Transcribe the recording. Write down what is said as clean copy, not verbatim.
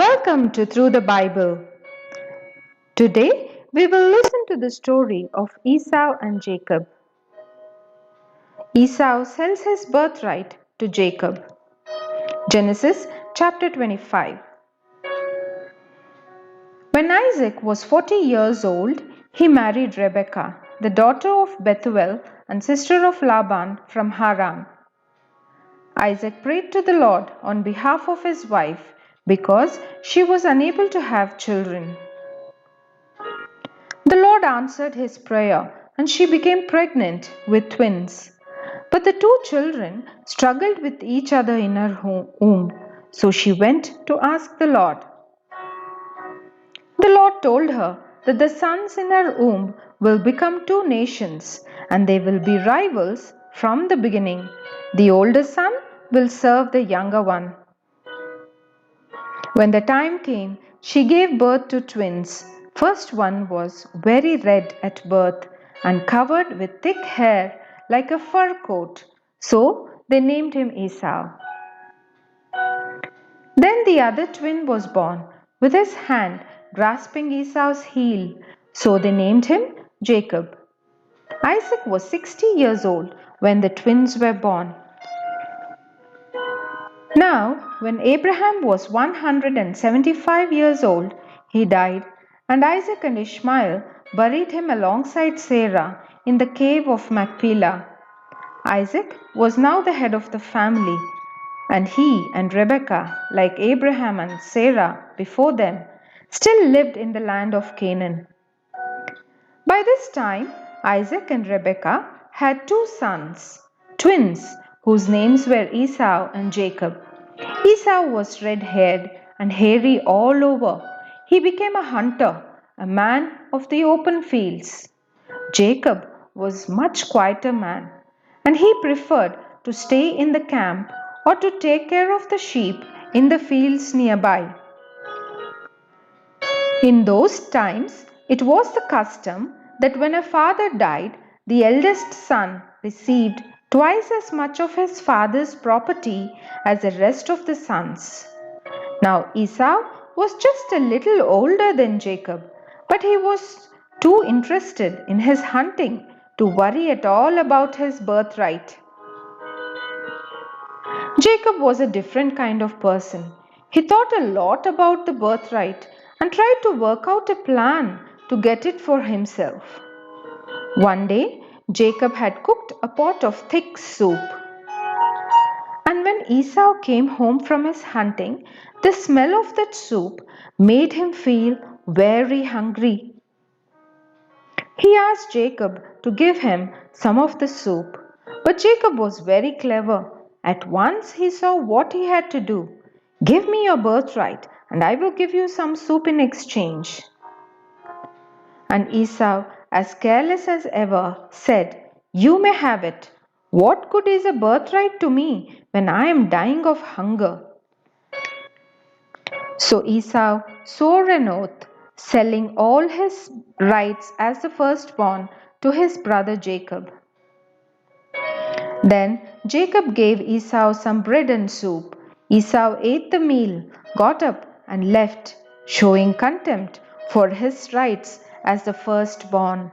Welcome to Through the Bible. Today we will listen to the story of Esau and Jacob. Esau sells his birthright to Jacob. Genesis chapter 25. When Isaac was 40 years old, he married Rebekah, the daughter of Bethuel and sister of Laban from Haran. Isaac prayed to the Lord on behalf of his wife because she was unable to have children. The Lord answered his prayer and she became pregnant with twins. But the two children struggled with each other in her womb, so she went to ask the Lord. The Lord told her that the sons in her womb will become two nations and they will be rivals from the beginning. The older son will serve the younger one. When the time came, she gave birth to twins. First one was very red at birth and covered with thick hair like a fur coat, so they named him Esau. Then the other twin was born, with his hand grasping Esau's heel, so they named him Jacob. Isaac was 60 years old when the twins were born. Now, when Abraham was 175 years old, he died, and Isaac and Ishmael buried him alongside Sarah in the cave of Machpelah. Isaac was now the head of the family, and he and Rebekah, like Abraham and Sarah before them, still lived in the land of Canaan. By this time, Isaac and Rebekah had two sons, twins, whose names were Esau and Jacob. Esau was red-haired and hairy all over. He became a hunter, a man of the open fields. Jacob was much quieter man, and he preferred to stay in the camp or to take care of the sheep in the fields nearby. In those times, it was the custom that when a father died, the eldest son received twice as much of his father's property as the rest of the sons. Now Esau was just a little older than Jacob, but he was too interested in his hunting to worry at all about his birthright. Jacob was a different kind of person. He thought a lot about the birthright and tried to work out a plan to get it for himself. One day, Jacob had cooked a pot of thick soup. And when Esau came home from his hunting, the smell of that soup made him feel very hungry. He asked Jacob to give him some of the soup, but Jacob was very clever. At once he saw what he had to do. "Give me your birthright, and I will give you some soup in exchange." And Esau, as careless as ever, said, "You may have it. What good is a birthright to me when I am dying of hunger?" So Esau swore an oath, selling all his rights as the firstborn to his brother Jacob. Then Jacob gave Esau some bread and soup. Esau ate the meal, got up, and left, showing contempt for his rights as the firstborn.